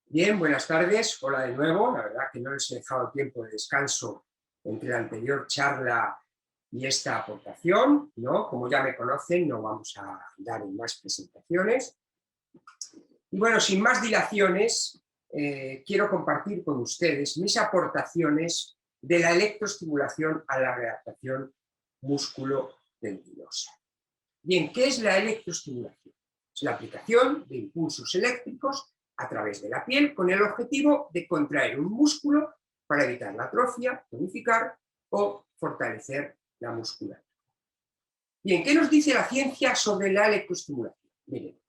Bien, buenas tardes. Hola de nuevo. La verdad que no les he dejado tiempo de descanso entre la anterior charla y esta aportación, ¿no? Como ya me conocen, no vamos a dar en más presentaciones. Y bueno, sin más dilaciones, quiero compartir con ustedes mis aportaciones de la electroestimulación a la readaptación músculo-tendinosa. Bien, ¿qué es la electroestimulación? Es la aplicación de impulsos eléctricos a través de la piel con el objetivo de contraer un músculo para evitar la atrofia, tonificar o fortalecer la musculatura. Bien, ¿qué nos dice la ciencia sobre la electroestimulación? Miren,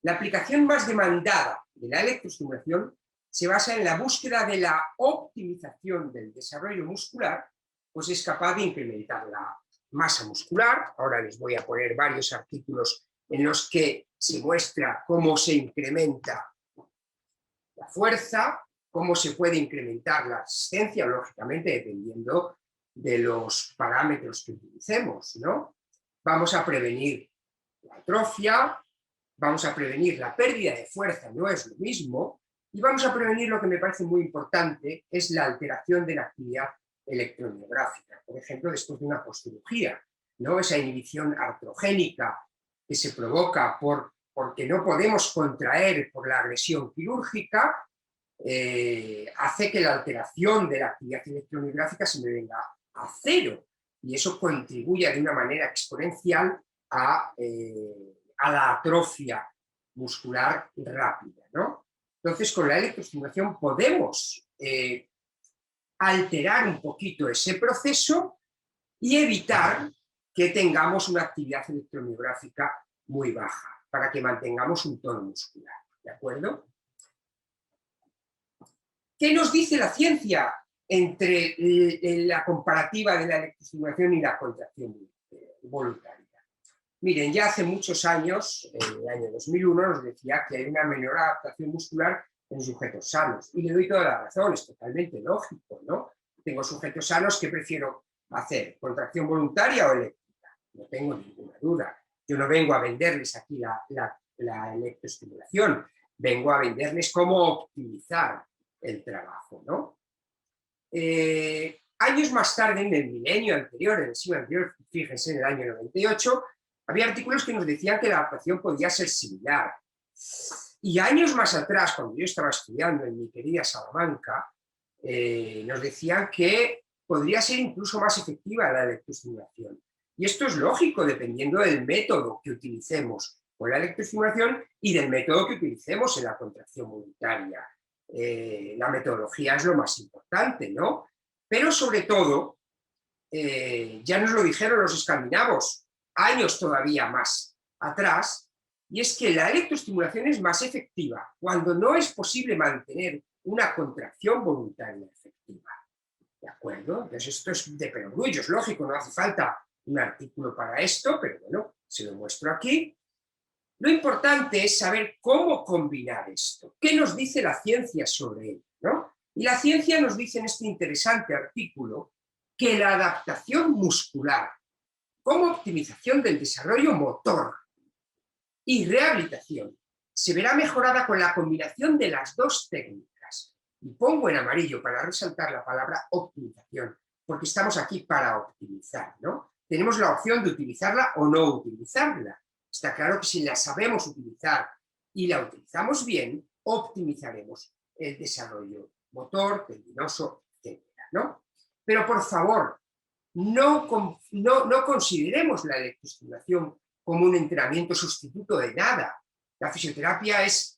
la aplicación más demandada de la electroestimulación se basa en la búsqueda de la optimización del desarrollo muscular, pues es capaz de incrementar la masa muscular. Ahora les voy a poner varios artículos en los que se muestra cómo se incrementa la fuerza, cómo se puede incrementar la resistencia, lógicamente dependiendo de los parámetros que utilicemos, ¿no? Vamos a prevenir la atrofia, vamos a prevenir la pérdida de fuerza, no es lo mismo, y vamos a prevenir lo que me parece muy importante, es la alteración de la actividad electromiográfica, por ejemplo, después de una postcirugía, ¿no? Esa inhibición artrogénica que se provoca porque no podemos contraer por la agresión quirúrgica, hace que la alteración de la actividad electromiográfica se me venga a cero, y eso contribuye de una manera exponencial a la atrofia muscular rápida, ¿no? Entonces, con la electroestimulación podemos alterar un poquito ese proceso y evitar que tengamos una actividad electromiográfica muy baja, para que mantengamos un tono muscular, ¿de acuerdo? ¿Qué nos dice la ciencia entre la comparativa de la electroestimulación y la contracción voluntaria? Miren, ya hace muchos años, en el año 2001, nos decía que hay una menor adaptación muscular en sujetos sanos. Y le doy toda la razón, es totalmente lógico, ¿no? Tengo sujetos sanos que prefiero hacer, contracción voluntaria o eléctrica. No tengo ninguna duda. Yo no vengo a venderles aquí la electroestimulación, vengo a venderles cómo optimizar el trabajo, ¿no? Años más tarde, en el milenio anterior, en el siglo anterior, fíjense, en el año 98, había artículos que nos decían que la adaptación podía ser similar. Y años más atrás, cuando yo estaba estudiando en mi querida Salamanca, nos decían que podría ser incluso más efectiva la electroestimulación. Y esto es lógico, dependiendo del método que utilicemos con la electroestimulación y del método que utilicemos en la contracción voluntaria. La metodología es lo más importante, ¿no? Pero sobre todo, ya nos lo dijeron los escandinavos años todavía más atrás, y es que la electroestimulación es más efectiva cuando no es posible mantener una contracción voluntaria efectiva. ¿De acuerdo? Entonces esto es de perogrullo, es lógico, no hace falta un artículo para esto, pero bueno, se lo muestro aquí. Lo importante es saber cómo combinar esto. ¿Qué nos dice la ciencia sobre ello, ¿no? Y la ciencia nos dice en este interesante artículo que la adaptación muscular como optimización del desarrollo motor y rehabilitación se verá mejorada con la combinación de las dos técnicas. Y pongo en amarillo para resaltar la palabra optimización, porque estamos aquí para optimizar, ¿no? Tenemos la opción de utilizarla o no utilizarla. Está claro que si la sabemos utilizar y la utilizamos bien, optimizaremos el desarrollo motor, tendinoso, etcétera, ¿no? Pero por favor, no consideremos la electroestimulación como un entrenamiento sustituto de nada. La fisioterapia es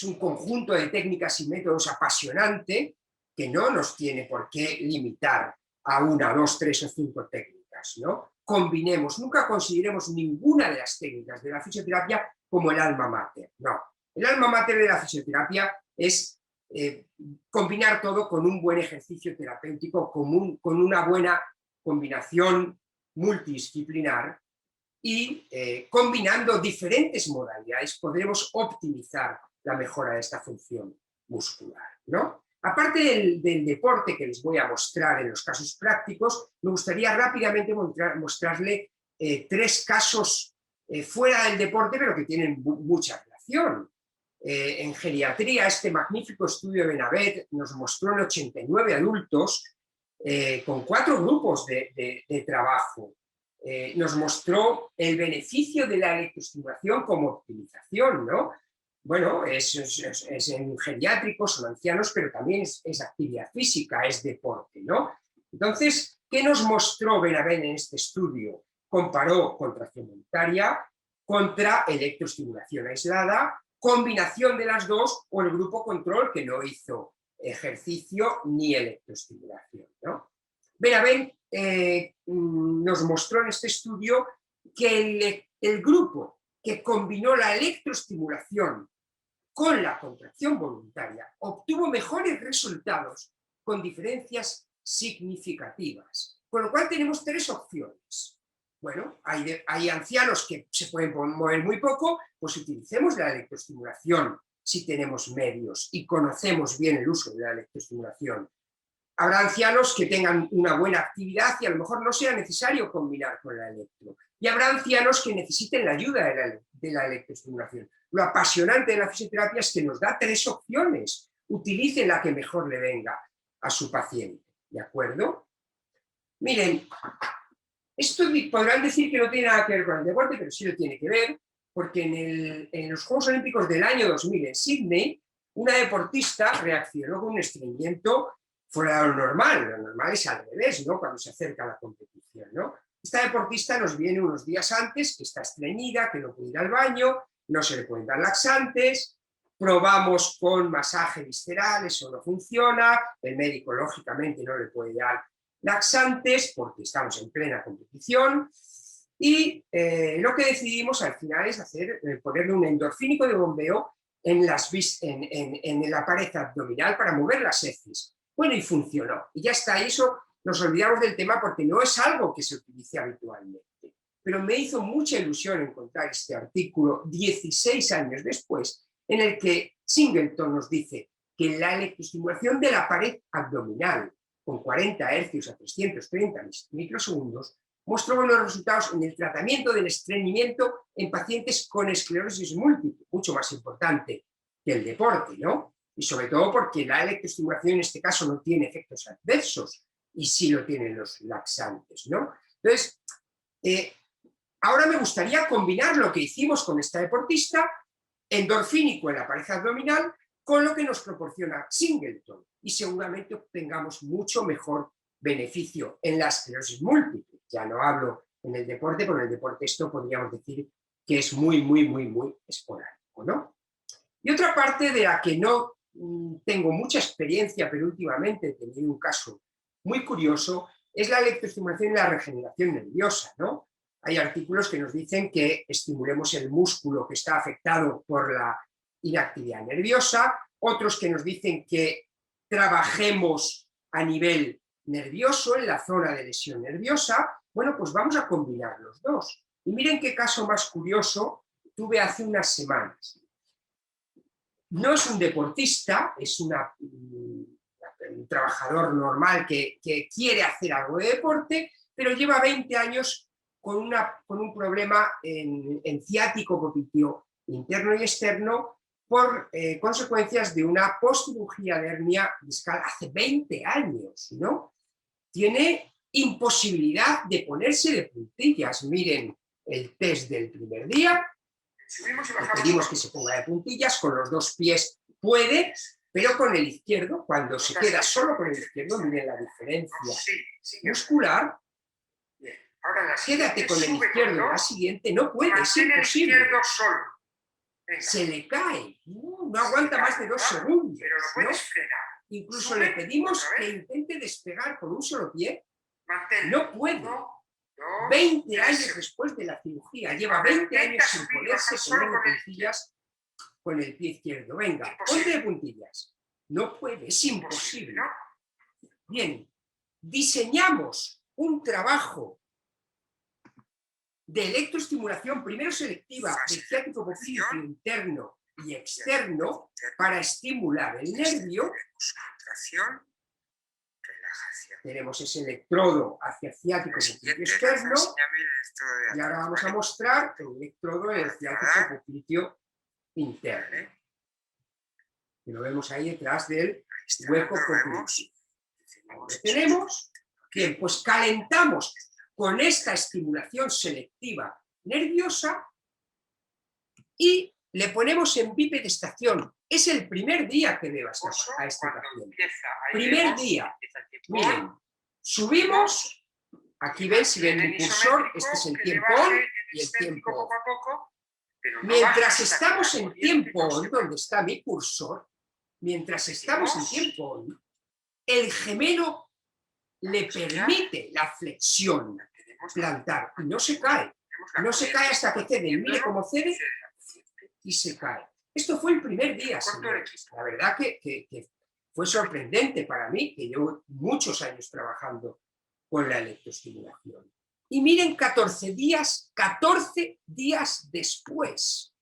un conjunto de técnicas y métodos apasionante que no nos tiene por qué limitar a 1, 2, 3 o 5 técnicas, ¿no? Combinemos, nunca consideremos ninguna de las técnicas de la fisioterapia como el alma mater, no. El alma mater de la fisioterapia es combinar todo con un buen ejercicio terapéutico, con una buena combinación multidisciplinar, y combinando diferentes modalidades podremos optimizar la mejora de esta función muscular, ¿no? Aparte del deporte que les voy a mostrar en los casos prácticos, me gustaría rápidamente mostrarle 3 casos fuera del deporte, pero que tienen mucha relación. En geriatría, este magnífico estudio de Benavent nos mostró en 89 adultos con 4 grupos de trabajo. Nos mostró el beneficio de la electroestimulación como optimización, ¿no? Bueno, es en geriátricos, son ancianos, pero también es actividad física, es deporte, ¿no? Entonces, ¿qué nos mostró Benavent en este estudio? Comparó contracción voluntaria contra electroestimulación aislada, combinación de las dos, o el grupo control que no hizo ejercicio ni electroestimulación, ¿no? Benavent nos mostró en este estudio que el grupo que combinó la electroestimulación con la contracción voluntaria obtuvo mejores resultados con diferencias significativas. Con lo cual tenemos 3 opciones. Bueno, hay ancianos que se pueden mover muy poco, pues utilicemos la electroestimulación si tenemos medios y conocemos bien el uso de la electroestimulación. Habrá ancianos que tengan una buena actividad y a lo mejor no sea necesario combinar con la electro. Y habrá ancianos que necesiten la ayuda de la electroestimulación. Lo apasionante de la fisioterapia es que nos da 3 opciones. Utilicen la que mejor le venga a su paciente. ¿De acuerdo? Miren, esto podrán decir que no tiene nada que ver con el deporte, pero sí lo tiene que ver, porque en los Juegos Olímpicos del año 2000 en Sydney, una deportista reaccionó con un estreñimiento fuera de lo normal es al revés, ¿no? Cuando se acerca a la competición, ¿no? Esta deportista nos viene unos días antes, que está estreñida, que no puede ir al baño, no se le pueden dar laxantes, probamos con masaje visceral, eso no funciona, el médico lógicamente no le puede dar laxantes porque estamos en plena competición y lo que decidimos al final es ponerle un endorfínico de bombeo en la pared abdominal para mover las heces. Bueno, y funcionó. Y ya está, y eso nos olvidamos del tema porque no es algo que se utilice habitualmente. Pero me hizo mucha ilusión encontrar este artículo 16 años después, en el que Singleton nos dice que la electroestimulación de la pared abdominal con 40 Hz a 330 microsegundos mostró buenos resultados en el tratamiento del estreñimiento en pacientes con esclerosis múltiple, mucho más importante que el deporte, ¿no? Y sobre todo porque la electroestimulación en este caso no tiene efectos adversos y sí lo tienen los laxantes, ¿no? Entonces, ahora me gustaría combinar lo que hicimos con esta deportista, endorfínico en la pared abdominal, con lo que nos proporciona Singleton y seguramente obtengamos mucho mejor beneficio en la esclerosis múltiple. Ya no hablo en el deporte, porque en el deporte esto podríamos decir que es muy esporádico, ¿no? Y otra parte de la que no tengo mucha experiencia, pero últimamente he tenido un caso muy curioso, es la electroestimulación y la regeneración nerviosa, ¿no? Hay artículos que nos dicen que estimulemos el músculo que está afectado por la inactividad nerviosa, otros que nos dicen que trabajemos a nivel nervioso, en la zona de lesión nerviosa. Bueno, pues vamos a combinar los dos. Y miren qué caso más curioso tuve hace unas semanas. No es un deportista, es un trabajador normal que quiere hacer algo de deporte, pero lleva 20 años con un problema en ciático popliteo interno y externo por consecuencias de una postcirugía de hernia discal hace 20 años, ¿no? Tiene imposibilidad de ponerse de puntillas. Miren el test del primer día. Le pedimos que se ponga de puntillas, con los 2 pies puede, pero con el izquierdo, cuando se queda solo con el izquierdo, miren la diferencia muscular. Quédate con el izquierdo, la siguiente no puede, es imposible. Se le cae, no aguanta más de 2 segundos, ¿no? Incluso le pedimos que intente despegar con un solo pie, no puede. 20 años después de la cirugía, lleva 20 años sin poderse poner de puntillas con el pie izquierdo. Venga, ponte de puntillas. No puede, es imposible. Bien, diseñamos un trabajo de electroestimulación, primero selectiva, del ciático popliteo interno y externo, para estimular el nervio. Tenemos ese electrodo hacia ciático popliteo externo y ahora vamos a mostrar el electrodo en el ciático popliteo interno. que lo vemos ahí detrás del hueco conclusivo. Lo tenemos, bien, pues calentamos con esta estimulación selectiva nerviosa y le ponemos en bipedestación. Es el primer día que veo a este paciente. Primer día. Miren, subimos, aquí ven, si ven mi cursor, este es el tiempo on y el tiempo off. Mientras estamos en tiempo on, donde está mi cursor, mientras estamos en tiempo on, el gemelo le permite la flexión plantar y no se cae. No se cae hasta que cede. Mire cómo cede y se cae. Esto fue el primer día, señores. La verdad que fue sorprendente para mí, que llevo muchos años trabajando con la electroestimulación. Y miren 14 días después.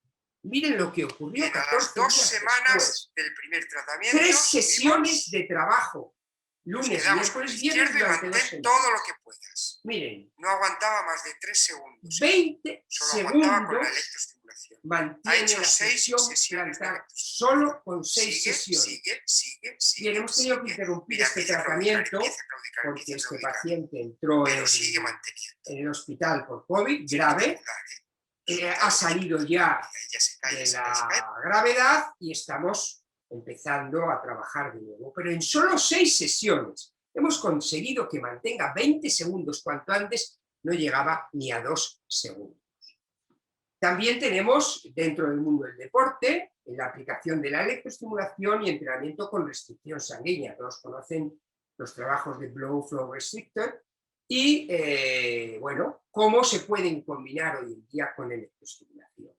Miren lo que ocurrió 14 2 días semanas después. del primer tratamiento. 3 sesiones de trabajo. Lunes, miércoles, viernes, durante 2 semanas. Todo lo que puedas. Miren. No aguantaba más de 3 segundos. 20 Solo aguantaba con la segundos electroestimulación. mantiene la presión plantar solo con 6 sesiones. Sigue. Bien, hemos tenido que interrumpir este tratamiento porque este paciente entró en el hospital por COVID grave. Ha salido ya de la gravedad y estamos empezando a trabajar de nuevo. Pero en solo 6 sesiones hemos conseguido que mantenga 20 segundos cuanto antes no llegaba ni a 2 segundos. También tenemos dentro del mundo del deporte la aplicación de la electroestimulación y entrenamiento con restricción sanguínea. Todos conocen los trabajos de Blood Flow Restrictor y, bueno, cómo se pueden combinar hoy en día con electroestimulación.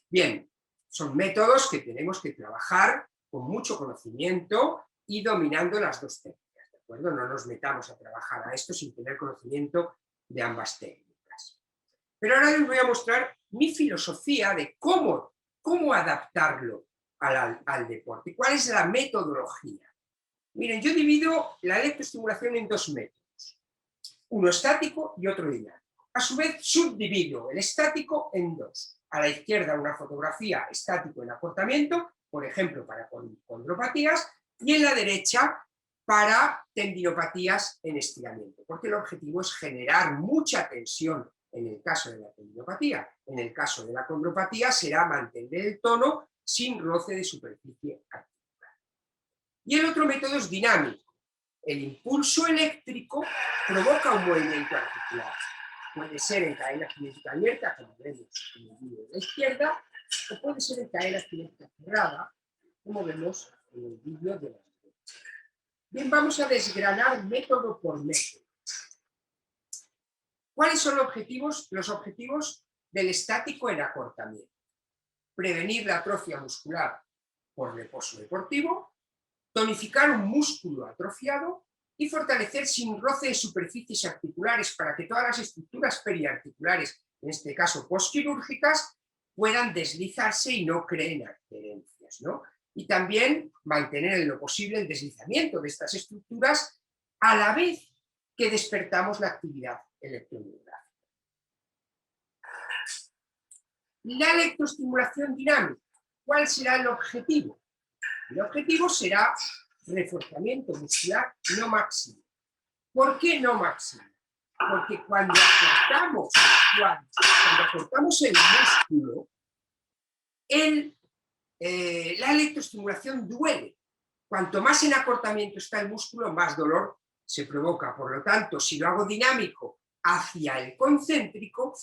Bien, son métodos que tenemos que trabajar con mucho conocimiento y dominando las dos técnicas, ¿de acuerdo? No nos metamos a trabajar a esto sin tener conocimiento de ambas técnicas. Pero ahora les voy a mostrar mi filosofía de cómo adaptarlo al deporte. ¿Cuál es la metodología? Miren, yo divido la electroestimulación en 2 métodos. Uno estático y otro dinámico. A su vez, subdivido el estático en 2. A la izquierda una fotografía estático en acortamiento, por ejemplo, para condropatías, y en la derecha para tendinopatías en estiramiento, porque el objetivo es generar mucha tensión en el caso de la tendinopatía. En el caso de la condropatía será mantener el tono sin roce de superficie articular. Y el otro método es dinámico. El impulso eléctrico provoca un movimiento articular. Puede ser en cadena cinética abierta, como vemos en el vídeo de la izquierda, o puede ser en cadena cinética cerrada, como vemos en el vídeo de la derecha. Bien, vamos a desgranar método por método. ¿Cuáles son los objetivos del estático en acortamiento? Prevenir la atrofia muscular por reposo deportivo, tonificar un músculo atrofiado y fortalecer sin roce de superficies articulares para que todas las estructuras periarticulares, en este caso postquirúrgicas, puedan deslizarse y no creen adherencias, ¿no? Y también mantener en lo posible el deslizamiento de estas estructuras a la vez que despertamos la actividad electromiográfica. La electroestimulación dinámica, ¿cuál será el objetivo? El objetivo será reforzamiento muscular no máximo. ¿Por qué no máximo? Porque cuando acortamos el músculo, la electroestimulación duele. Cuanto más en acortamiento está el músculo, más dolor se provoca. Por lo tanto, si lo hago dinámico hacia el concéntrico,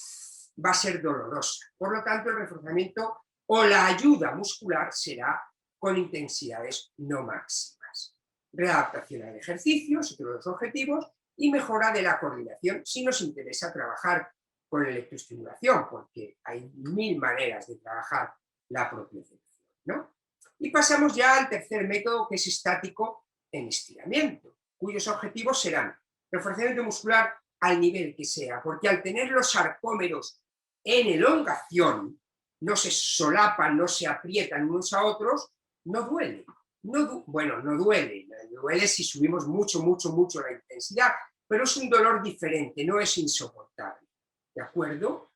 va a ser dolorosa. Por lo tanto, el reforzamiento o la ayuda muscular será con intensidades no máximas. Readaptación al ejercicio, es otro de los objetivos, y mejora de la coordinación si nos interesa trabajar con electroestimulación, porque hay 1000 maneras de trabajar la propiocepción, ¿no? Y pasamos ya al tercer método, que es estático en estiramiento, cuyos objetivos serán reforzamiento muscular al nivel que sea, porque al tener los sarcómeros en elongación, no se solapan, no se aprietan unos a otros, no duele. No duele si subimos mucho la intensidad, pero es un dolor diferente, no es insoportable, ¿de acuerdo?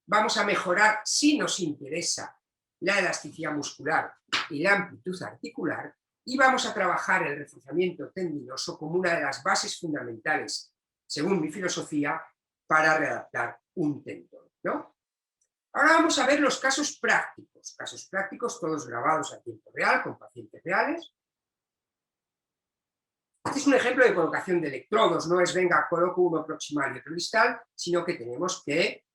Vamos a mejorar, si nos interesa, la elasticidad muscular y la amplitud articular, y vamos a trabajar el reforzamiento tendinoso como una de las bases fundamentales, según mi filosofía, para readaptar un tendón, ¿no? Ahora vamos a ver los casos prácticos todos grabados a tiempo real, con pacientes reales. Este es un ejemplo de colocación de electrodos, no es venga, coloco uno proximal y otro distal, sino que tenemos que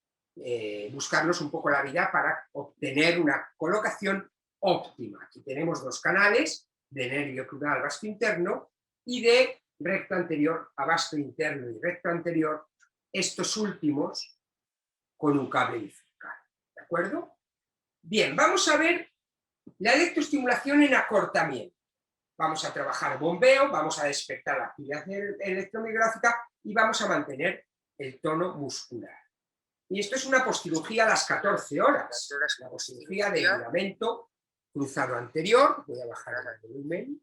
buscarnos un poco la vida para obtener una colocación óptima. Aquí tenemos dos canales, de nervio caudal vasto interno y de recto anterior a vasto interno y recto anterior, estos últimos con un cable bifurcado, ¿de acuerdo? Bien, vamos a ver la electroestimulación en acortamiento. Vamos a trabajar bombeo, vamos a despertar la actividad electromiográfica y vamos a mantener el tono muscular. Y esto es una postcirugía a las 14 horas, la postcirugía del ligamento cruzado anterior, voy a bajar el volumen,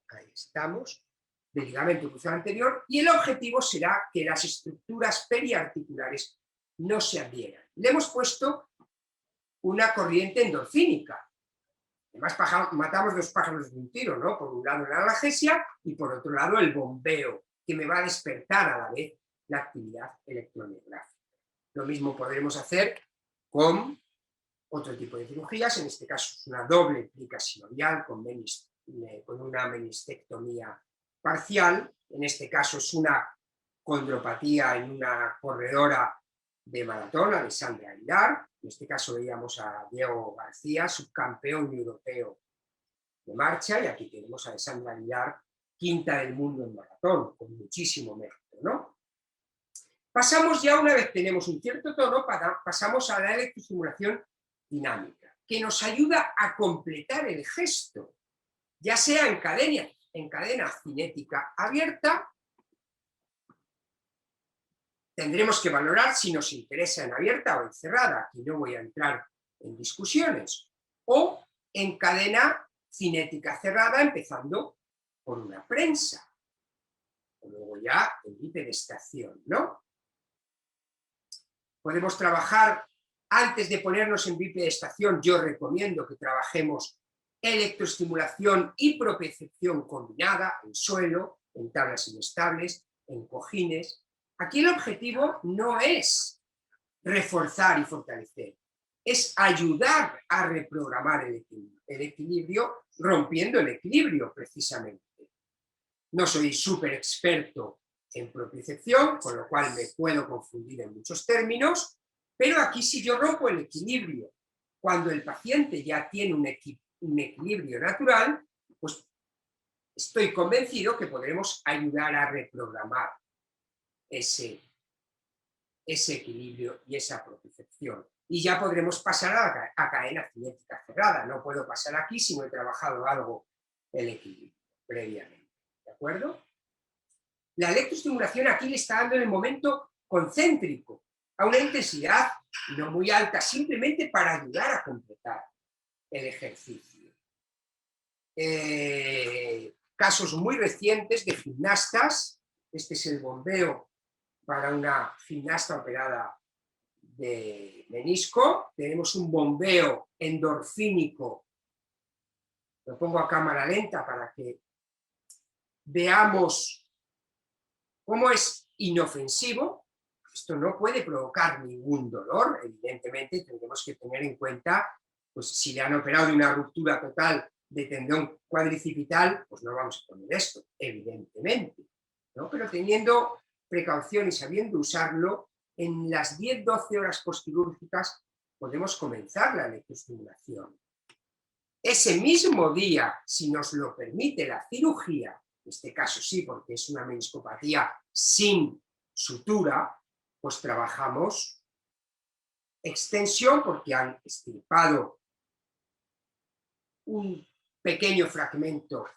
ahí estamos, del ligamento cruzado anterior, y el objetivo será que las estructuras periarticulares no se adhieran. Le hemos puesto una corriente endorfínica. Además, matamos dos pájaros de un tiro, ¿no? Por un lado la analgesia y por otro lado el bombeo, que me va a despertar a la vez la actividad electromiográfica. Lo mismo podremos hacer con otro tipo de cirugías, en este caso es una doble plica sinovial con una menistectomía parcial, en este caso es una condropatía en una corredora de maratón, Alessandra Aguilar, en este caso veíamos a Diego García, subcampeón europeo de marcha, y aquí tenemos a Alessandra Aguilar, quinta del mundo en maratón, con muchísimo mérito, ¿no? Pasamos ya, una vez tenemos un cierto tono, pasamos a la electroestimulación dinámica, que nos ayuda a completar el gesto, ya sea en cadena cinética abierta. Tendremos que valorar si nos interesa en abierta o en cerrada, aquí no voy a entrar en discusiones, o en cadena cinética cerrada, empezando por una prensa, o luego ya en bipedestación, ¿no? Podemos trabajar, antes de ponernos en bipedestación, yo recomiendo que trabajemos electroestimulación y propiocepción combinada, en suelo, en tablas inestables, en cojines. Aquí el objetivo no es reforzar y fortalecer, es ayudar a reprogramar el equilibrio, rompiendo el equilibrio precisamente. No soy súper experto en propiocepción, con lo cual me puedo confundir en muchos términos, pero aquí si yo rompo el equilibrio cuando el paciente ya tiene un equilibrio natural, pues estoy convencido que podremos ayudar a reprogramar ese equilibrio y esa propiocepción. Y ya podremos pasar a cadena cinética cerrada. No puedo pasar aquí si no he trabajado algo el equilibrio previamente. ¿De acuerdo? La electroestimulación aquí le está dando el momento concéntrico, a una intensidad no muy alta, simplemente para ayudar a completar el ejercicio. Casos muy recientes de gimnastas, este es el bombeo para una gimnasta operada de menisco, tenemos un bombeo endorfínico, lo pongo a cámara lenta para que veamos cómo es inofensivo. Esto no puede provocar ningún dolor, evidentemente tendremos que tener en cuenta, pues si le han operado de una ruptura total de tendón cuadricipital, pues no vamos a poner esto, evidentemente, ¿no? Pero teniendo precaución y sabiendo usarlo, en las 10-12 horas postquirúrgicas podemos comenzar la electroestimulación. Ese mismo día, si nos lo permite la cirugía, en este caso sí, porque es una meniscopatía sin sutura, pues trabajamos extensión porque han extirpado un pequeño fragmento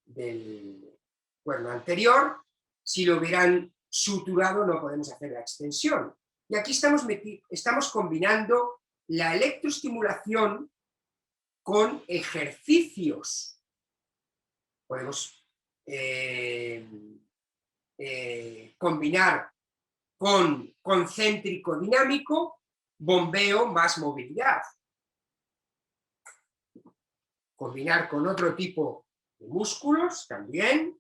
del cuerno anterior. Si lo hubieran suturado no podemos hacer la extensión. Y aquí estamos combinando la electroestimulación con ejercicios. Podemos combinar con concéntrico dinámico, bombeo más movilidad. combinar con otro tipo de músculos también.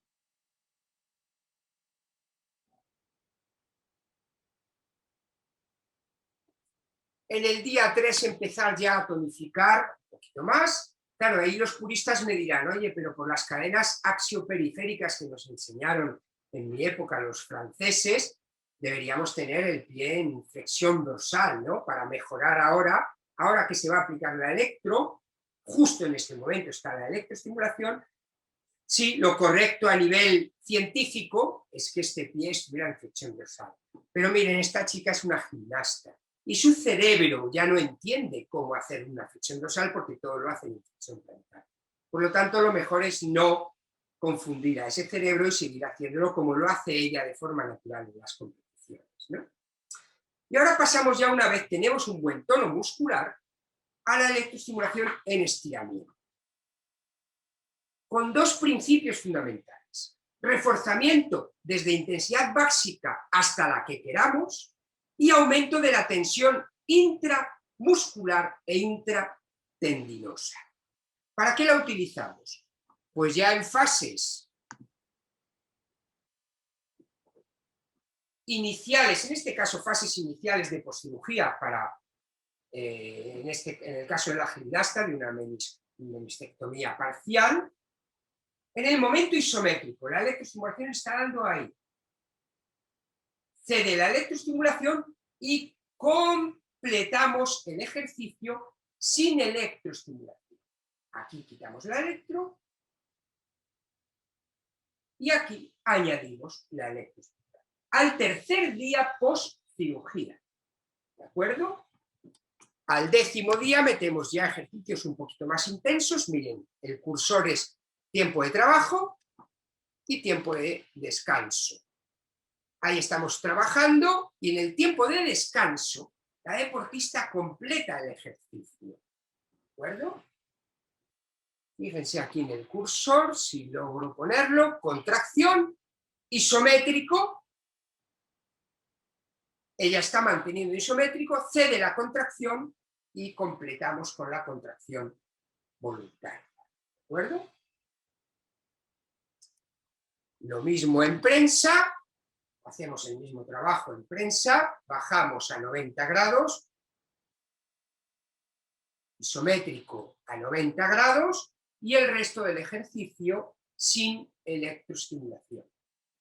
En el día 3 empezar ya a tonificar un poquito más. Claro, ahí los puristas me dirán, oye, pero por las cadenas axioperiféricas que nos enseñaron en mi época los franceses, deberíamos tener el pie en flexión dorsal, ¿no? Para mejorar ahora que se va a aplicar la electro, justo en este momento está la electroestimulación. Sí, lo correcto a nivel científico es que este pie estuviera en flexión dorsal. Pero miren, esta chica es una gimnasta y su cerebro ya no entiende cómo hacer una flexión dorsal porque todo lo hace en flexión plantar. Por lo tanto, lo mejor es no confundir a ese cerebro y seguir haciéndolo como lo hace ella de forma natural en las competiciones, ¿no? Y ahora pasamos ya, una vez tenemos un buen tono muscular, a la electroestimulación en estiramiento, con dos principios fundamentales: reforzamiento desde intensidad básica hasta la que queramos y aumento de la tensión intramuscular e intratendinosa. ¿Para qué la utilizamos? Pues ya en fases iniciales, en este caso fases iniciales de poscirugía para, en el caso de la gimnasta, de una menistectomía parcial, en el momento isométrico, la electroestimulación está dando ahí. Cede la electroestimulación y completamos el ejercicio sin electroestimulación. Aquí quitamos la electro y aquí añadimos la electroestimulación. Al tercer día post cirugía, ¿de acuerdo? Al 10º día metemos ya ejercicios un poquito más intensos. Miren, el cursor es tiempo de trabajo y tiempo de descanso. Ahí estamos trabajando y en el tiempo de descanso la deportista completa el ejercicio, ¿de acuerdo? Fíjense aquí en el cursor, si logro ponerlo, contracción, isométrico. Ella está manteniendo isométrico, cede la contracción y completamos con la contracción voluntaria, ¿de acuerdo? Lo mismo en prensa, hacemos el mismo trabajo en prensa, bajamos a 90 grados, isométrico a 90 grados y el resto del ejercicio sin electroestimulación,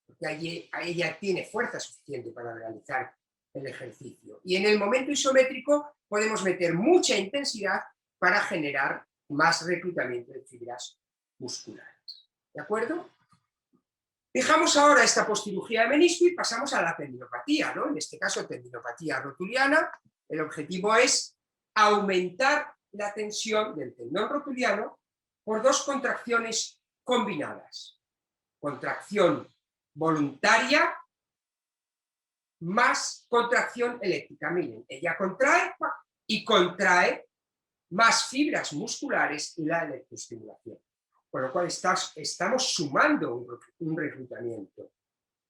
porque ella tiene fuerza suficiente para realizar el ejercicio. Y en el momento isométrico podemos meter mucha intensidad para generar más reclutamiento de fibras musculares, ¿de acuerdo? Dejamos ahora esta poscirugía de menisco y pasamos a la tendinopatía, ¿no? En este caso, tendinopatía rotuliana. El objetivo es aumentar la tensión del tendón rotuliano por dos contracciones combinadas. Contracción voluntaria más contracción eléctrica. Miren, ella contrae y contrae más fibras musculares y la electroestimulación. Con lo cual estamos sumando un reclutamiento.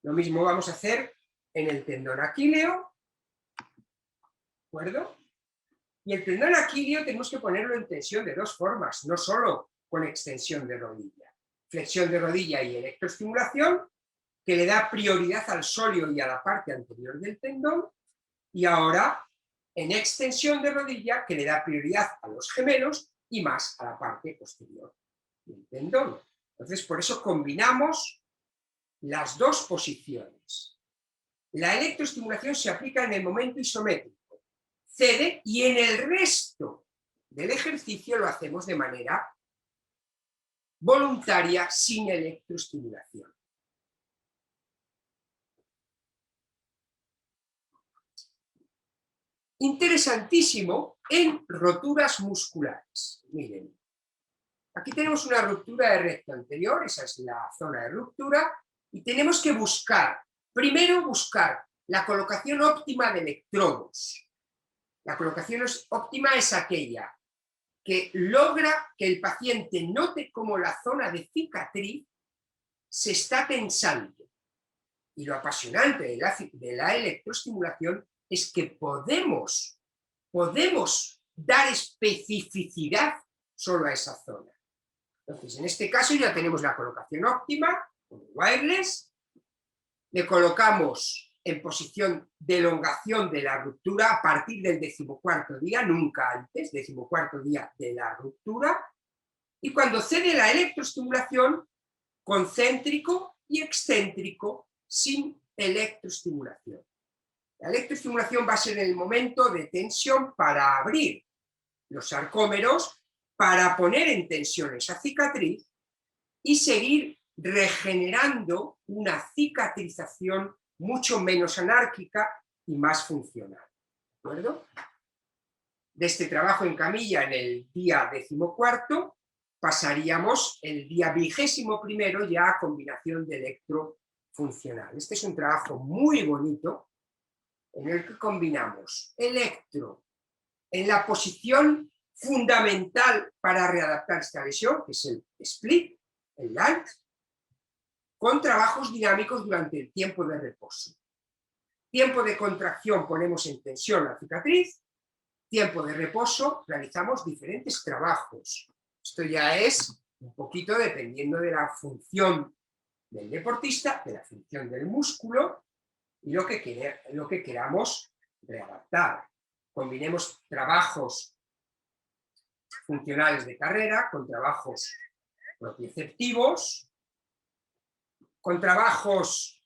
Lo mismo vamos a hacer en el tendón aquileo, ¿de acuerdo? Y el tendón aquileo tenemos que ponerlo en tensión de dos formas, no solo con extensión de rodilla. Flexión de rodilla y electroestimulación, que le da prioridad al sóleo y a la parte anterior del tendón, y ahora en extensión de rodilla, que le da prioridad a los gemelos y más a la parte posterior del tendón. Entonces, por eso combinamos las dos posiciones. La electroestimulación se aplica en el momento isométrico, cede, y en el resto del ejercicio lo hacemos de manera voluntaria, sin electroestimulación. Interesantísimo en roturas musculares. Miren, aquí tenemos una ruptura de recto anterior, esa es la zona de ruptura, y tenemos que primero buscar la colocación óptima de electrodos. La colocación óptima es aquella que logra que el paciente note cómo la zona de cicatriz se está tensando. Y lo apasionante de la electroestimulación es que podemos dar especificidad solo a esa zona. Entonces, en este caso ya tenemos la colocación óptima, con el wireless, le colocamos en posición de elongación de la ruptura a partir del 14º día, nunca antes, 14º día de la ruptura, y cuando cede la electroestimulación, concéntrico y excéntrico, sin electroestimulación. La electroestimulación va a ser el momento de tensión para abrir los sarcómeros, para poner en tensión esa cicatriz y seguir regenerando una cicatrización mucho menos anárquica y más funcional. ¿De acuerdo? De este trabajo en camilla en el día 14º, pasaríamos el día 21º ya a combinación de electrofuncional. Este es un trabajo muy bonito en el que combinamos electro en la posición fundamental para readaptar esta lesión, que es el split, el light, con trabajos dinámicos durante el tiempo de reposo. Tiempo de contracción ponemos en tensión la cicatriz, tiempo de reposo realizamos diferentes trabajos. Esto ya es un poquito dependiendo de la función del deportista, de la función del músculo y lo que queramos readaptar. Combinemos trabajos funcionales de carrera con trabajos propioceptivos, con trabajos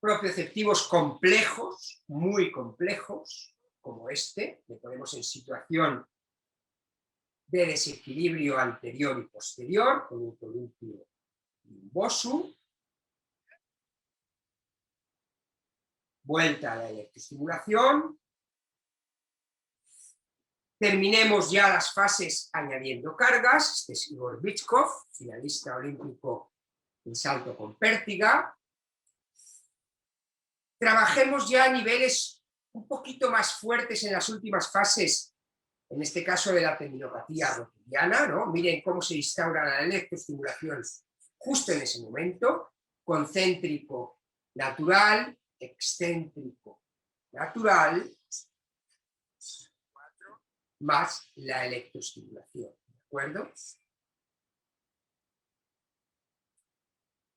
propioceptivos complejos, muy complejos, como este, que ponemos en situación de desequilibrio anterior y posterior, con un columpio y un bosu. Vuelta a la electroestimulación. Terminemos ya las fases añadiendo cargas. Este es Igor Bychkov, finalista olímpico en salto con pértiga. Trabajemos ya a niveles un poquito más fuertes en las últimas fases, en este caso de la tendinopatía rotuliana, ¿no? Miren cómo se instaura la electroestimulación justo en ese momento, concéntrico natural, excéntrico natural, más la electroestimulación, ¿de acuerdo?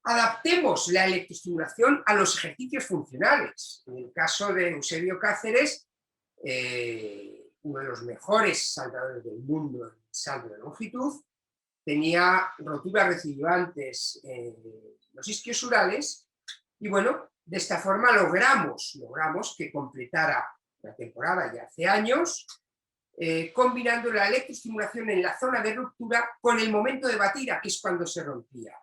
Adaptemos la electroestimulación a los ejercicios funcionales. En el caso de Eusebio Cáceres, uno de los mejores saltadores del mundo en salto de longitud, tenía roturas recidivantes en los isquiosurales y bueno, de esta forma logramos que completara la temporada ya hace años, combinando la electroestimulación en la zona de ruptura con el momento de batida, que es cuando se rompía.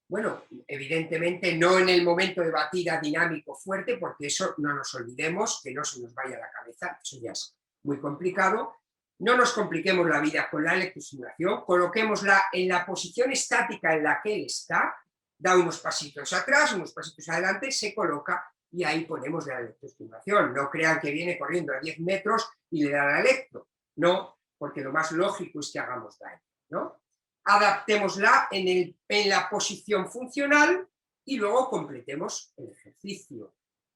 Bueno, evidentemente no en el momento de batida dinámico fuerte, porque eso no nos olvidemos, que no se nos vaya la cabeza, eso ya es muy complicado. No nos compliquemos la vida con la electroestimulación, coloquémosla en la posición estática en la que él está, da unos pasitos atrás, unos pasitos adelante, se coloca y ahí ponemos la electroestimulación. No crean que viene corriendo a 10 metros y le da la electro, no, porque lo más lógico es que hagamos daño, ¿no? Adaptémosla en la posición funcional y luego completemos el ejercicio.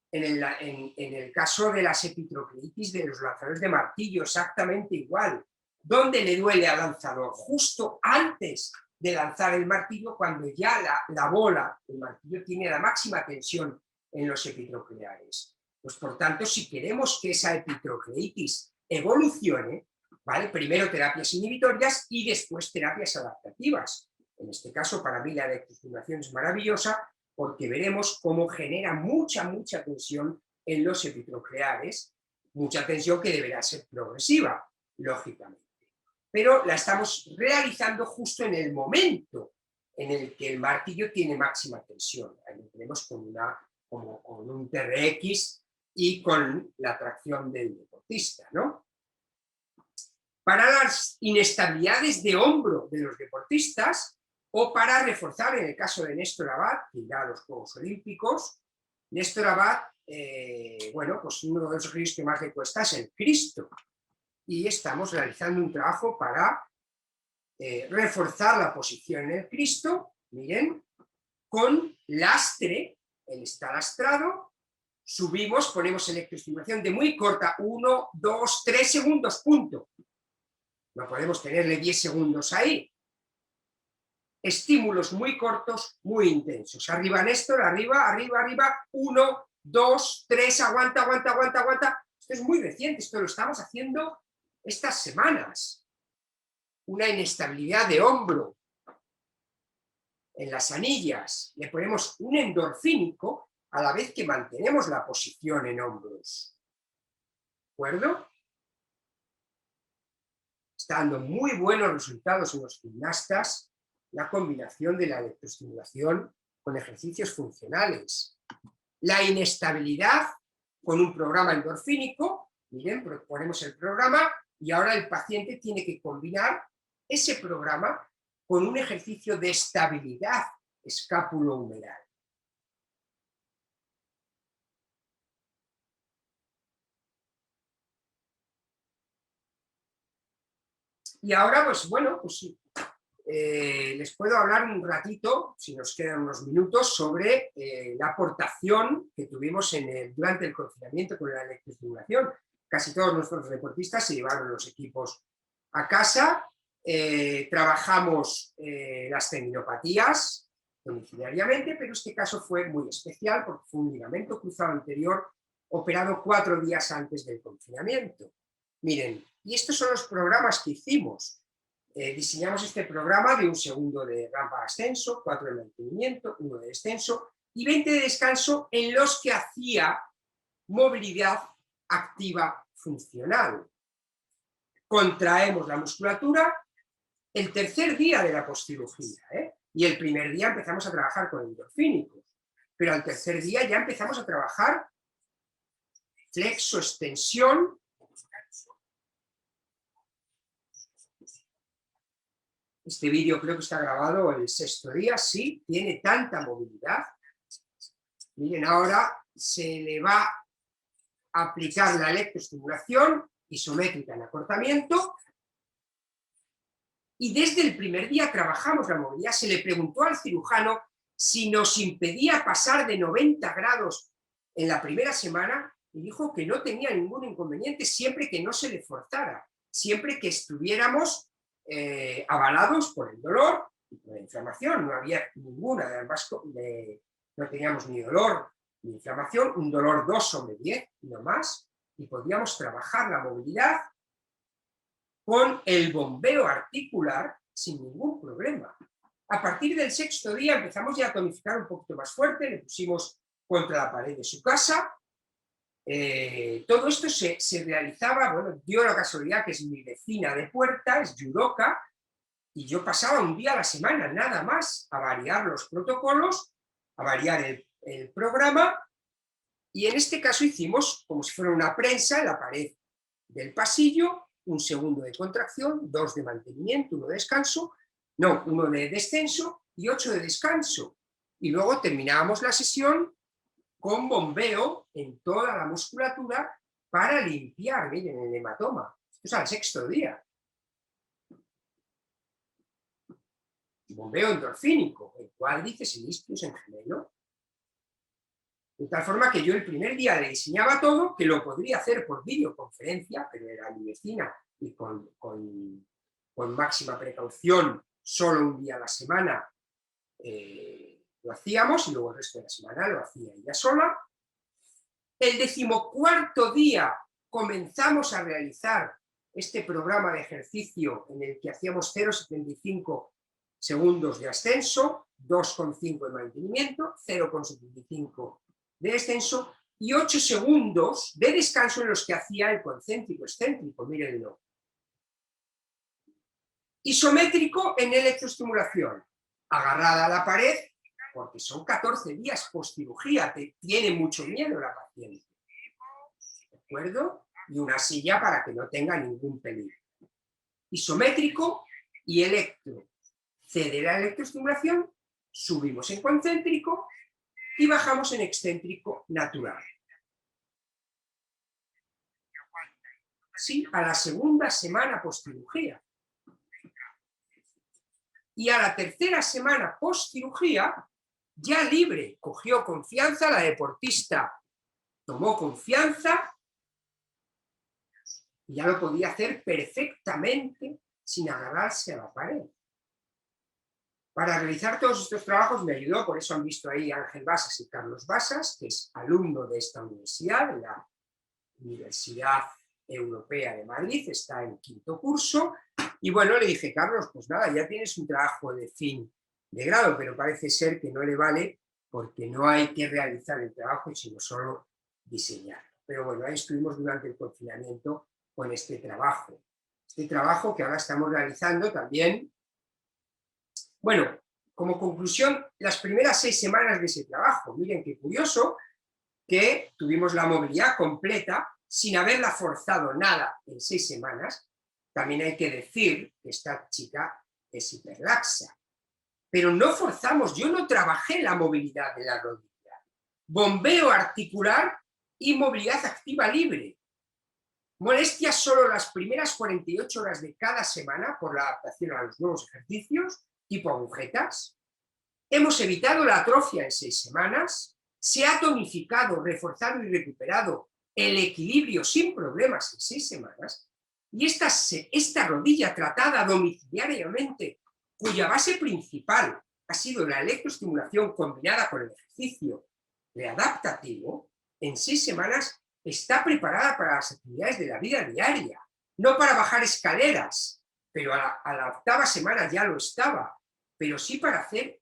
En el caso de las epitrocleitis de los lanzadores de martillo, exactamente igual. ¿Dónde le duele al lanzador? Justo antes de lanzar el martillo, cuando ya la bola, el martillo, tiene la máxima tensión en los epitrocleares. Pues por tanto, si queremos que esa epitrocleitis evolucione, ¿vale? Primero terapias inhibitorias y después terapias adaptativas. En este caso, para mí la electroestimulación es maravillosa porque veremos cómo genera mucha tensión en los epitrocleares, mucha tensión que deberá ser progresiva, lógicamente. Pero la estamos realizando justo en el momento en el que el martillo tiene máxima tensión. Ahí lo tenemos con un TRX y con la tracción del deportista, ¿no? Para las inestabilidades de hombro de los deportistas o para reforzar, en el caso de Néstor Abad, que irá a los Juegos Olímpicos, Néstor Abad, bueno, pues uno de los ejercicios que más le cuesta es el Cristo. Y estamos realizando un trabajo para reforzar la posición en el Cristo, miren, con lastre, él está lastrado, subimos, ponemos electroestimulación de muy corta, 1, 2, 3 segundos, punto. No podemos tenerle 10 segundos ahí. Estímulos muy cortos, muy intensos. Arriba, Néstor, arriba, arriba, arriba. 1, 2, 3, aguanta, aguanta, aguanta, aguanta. Esto es muy reciente, esto lo estamos haciendo estas semanas. Una inestabilidad de hombro. En las anillas le ponemos un endorfínico a la vez que mantenemos la posición en hombros. ¿De acuerdo? Está dando muy buenos resultados en los gimnastas la combinación de la electroestimulación con ejercicios funcionales. La inestabilidad con un programa endorfínico, miren, ponemos el programa y ahora el paciente tiene que combinar ese programa con un ejercicio de estabilidad escápulo-humeral. Y ahora, pues bueno, pues les puedo hablar un ratito, si nos quedan unos minutos, sobre la aportación que tuvimos durante el confinamiento con la electroestimulación. Casi todos nuestros deportistas se llevaron los equipos a casa, trabajamos las tendinopatías domiciliariamente, pero este caso fue muy especial porque fue un ligamento cruzado anterior operado 4 días antes del confinamiento. Miren, y estos son los programas que hicimos. Diseñamos este programa de 1 segundo de rampa de ascenso, 4 de mantenimiento, 1 de descenso y 20 de descanso en los que hacía movilidad activa funcional. Contraemos la musculatura el tercer día de la postcirugía, y el primer día empezamos a trabajar con endorfínicos, pero al tercer día ya empezamos a trabajar flexo, extensión. Este vídeo creo que está grabado el 6.º día, sí, tiene tanta movilidad. Miren, ahora se le va a aplicar la electroestimulación isométrica en acortamiento y desde el primer día trabajamos la movilidad. Se le preguntó al cirujano si nos impedía pasar de 90 grados en la primera semana y dijo que no tenía ningún inconveniente siempre que no se le forzara, siempre que estuviéramos avalados por el dolor y por la inflamación. No había ninguna de ambas, no teníamos ni dolor ni inflamación, un dolor 2/10 y no más, y podíamos trabajar la movilidad con el bombeo articular sin ningún problema. A partir del 6.º día empezamos ya a tonificar un poquito más fuerte, le pusimos contra la pared de su casa. Todo esto se realizaba, bueno, dio la casualidad que es mi vecina de puerta, es judoka, y yo pasaba un día a la semana, nada más, a variar los protocolos, a variar el programa, y en este caso hicimos como si fuera una prensa en la pared del pasillo, 1 segundo de contracción, 2 de mantenimiento, 1 de descanso, no, 1 de descenso y 8 de descanso. Y luego terminábamos la sesión con bombeo en toda la musculatura para limpiar, miren, el hematoma. Esto es al 6.º día. Bombeo endorfínico, en cuádriceps, en isquios, en gemelo. De tal forma que yo el primer día le diseñaba todo, que lo podría hacer por videoconferencia, pero era mi vecina y con máxima precaución, solo un día a la semana lo hacíamos y luego el resto de la semana lo hacía ella sola. El 14.º día comenzamos a realizar este programa de ejercicio en el que hacíamos 0,75 segundos de ascenso, 2,5 de mantenimiento, 0,75 de descenso y 8 segundos de descanso en los que hacía el concéntrico excéntrico, mírenlo. Isométrico en electroestimulación, agarrada a la pared, porque son 14 días postcirugía, tiene mucho miedo la paciente, ¿de acuerdo? Y una silla para que no tenga ningún peligro. Isométrico y electro. Cede la electroestimulación, subimos en concéntrico y bajamos en excéntrico natural. Sí, a la segunda semana postcirugía. Y a la tercera semana postcirugía, ya libre, cogió confianza, la deportista tomó confianza Y ya lo podía hacer perfectamente sin agarrarse a la pared. Para realizar todos estos trabajos me ayudó, por eso han visto ahí a Ángel Basas y Carlos Basas, que es alumno de esta universidad, de la Universidad Europea de Madrid, está en 5º curso. Y bueno, le dije, Carlos, pues nada, ya tienes un trabajo de fin de grado, pero parece ser que no le vale porque no hay que realizar el trabajo, sino solo diseñar. Pero bueno, ahí estuvimos durante el confinamiento con este trabajo. Este trabajo que ahora estamos realizando también. Bueno, como conclusión, las primeras 6 semanas de ese trabajo, miren qué curioso, que tuvimos la movilidad completa sin haberla forzado nada en 6 semanas. También hay que decir que esta chica es hiperlaxa, pero no forzamos, yo no trabajé la movilidad de la rodilla, bombeo articular y movilidad activa libre. Molestias solo las primeras 48 horas de cada semana por la adaptación a los nuevos ejercicios, tipo agujetas. Hemos evitado la atrofia en 6 semanas, se ha tonificado, reforzado y recuperado el equilibrio sin problemas en 6 semanas, y esta rodilla tratada domiciliariamente, cuya base principal ha sido la electroestimulación combinada con el ejercicio readaptativo, en 6 semanas está preparada para las actividades de la vida diaria, no para bajar escaleras, pero a la 8ª semana ya lo estaba, pero sí para hacer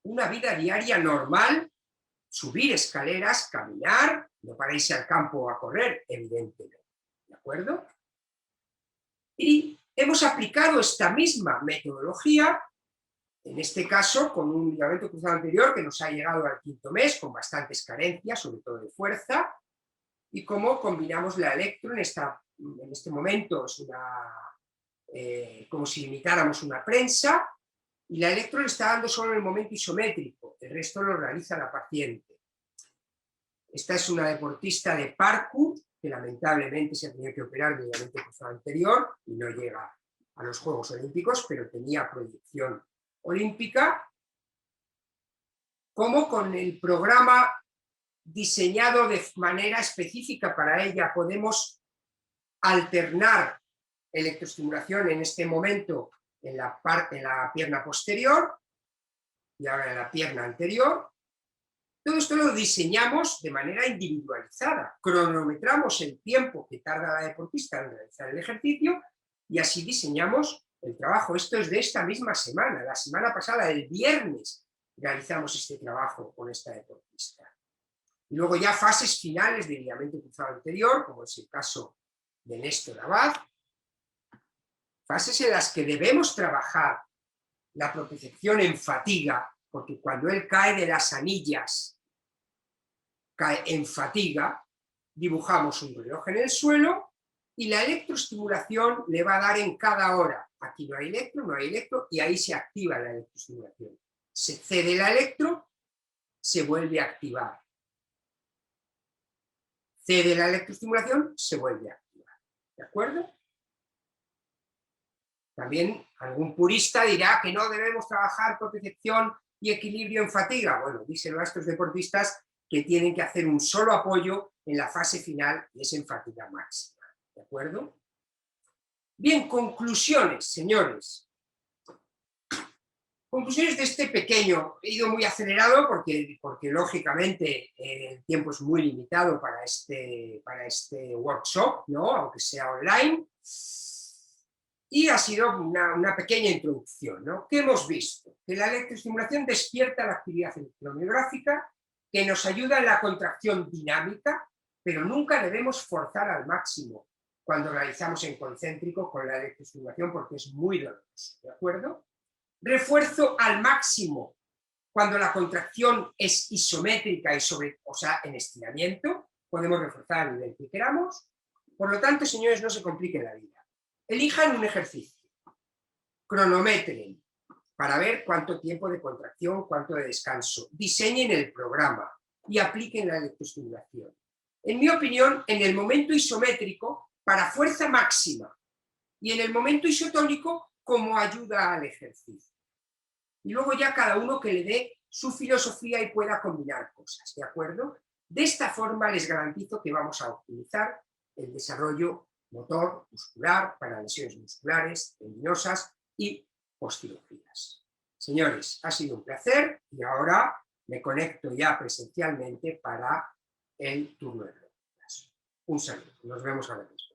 una vida diaria normal, subir escaleras, caminar, no para irse al campo a correr, evidentemente, ¿de acuerdo? Y hemos aplicado esta misma metodología, en este caso con un ligamento cruzado anterior que nos ha llegado al 5º mes, con bastantes carencias, sobre todo de fuerza, y cómo combinamos la electro en este momento, es como si imitáramos una prensa, y la electro le está dando solo en el momento isométrico, el resto lo realiza la paciente. Esta es una deportista de parkour, que lamentablemente se ha tenido que operar del ligamento cruzado anterior y no llega a los Juegos Olímpicos, pero tenía proyección olímpica, como con el programa diseñado de manera específica para ella podemos alternar electroestimulación en este momento en la pierna posterior y ahora en la pierna anterior. Todo esto lo diseñamos de manera individualizada, cronometramos el tiempo que tarda la deportista en realizar el ejercicio y así diseñamos el trabajo. Esto es de esta misma semana, la semana pasada, el viernes, realizamos este trabajo con esta deportista. Y luego ya fases finales del ligamento cruzado anterior, como es el caso de Néstor Abad, fases en las que debemos trabajar la propiocepción en fatiga, porque cuando él cae de las anillas, cae en fatiga, dibujamos un reloj en el suelo y la electroestimulación le va a dar en cada hora. Aquí no hay electro, y ahí se activa la electroestimulación. Se cede la electro, se vuelve a activar. Cede la electroestimulación, se vuelve a activar. ¿De acuerdo? También algún purista dirá que no debemos trabajar propiocepción y equilibrio en fatiga. Bueno, díselo a estos deportistas que tienen que hacer un solo apoyo en la fase final y es en fatiga máxima. ¿De acuerdo? Bien, conclusiones, señores. Conclusiones de este pequeño, he ido muy acelerado porque lógicamente el tiempo es muy limitado para este workshop, ¿no? Aunque sea online. Y ha sido una pequeña introducción, ¿no? ¿Qué hemos visto? Que la electroestimulación despierta la actividad electromiográfica, que nos ayuda en la contracción dinámica, pero nunca debemos forzar al máximo cuando realizamos en concéntrico con la electroestimulación porque es muy doloroso, ¿de acuerdo? Refuerzo al máximo cuando la contracción es isométrica y en estiramiento, podemos reforzar el nivel que queramos. Por lo tanto, señores, no se compliquen la vida. Elijan un ejercicio, cronometren para ver cuánto tiempo de contracción, cuánto de descanso, diseñen el programa y apliquen la electroestimulación. En mi opinión, en el momento isométrico, para fuerza máxima, y en el momento isotónico, como ayuda al ejercicio. Y luego ya cada uno que le dé su filosofía y pueda combinar cosas, ¿de acuerdo? De esta forma les garantizo que vamos a optimizar el desarrollo motor, muscular, para lesiones musculares, tendinosas y postirugías. Señores, ha sido un placer y ahora me conecto ya presencialmente para el turno de preguntas. Un saludo, nos vemos ahora mismo.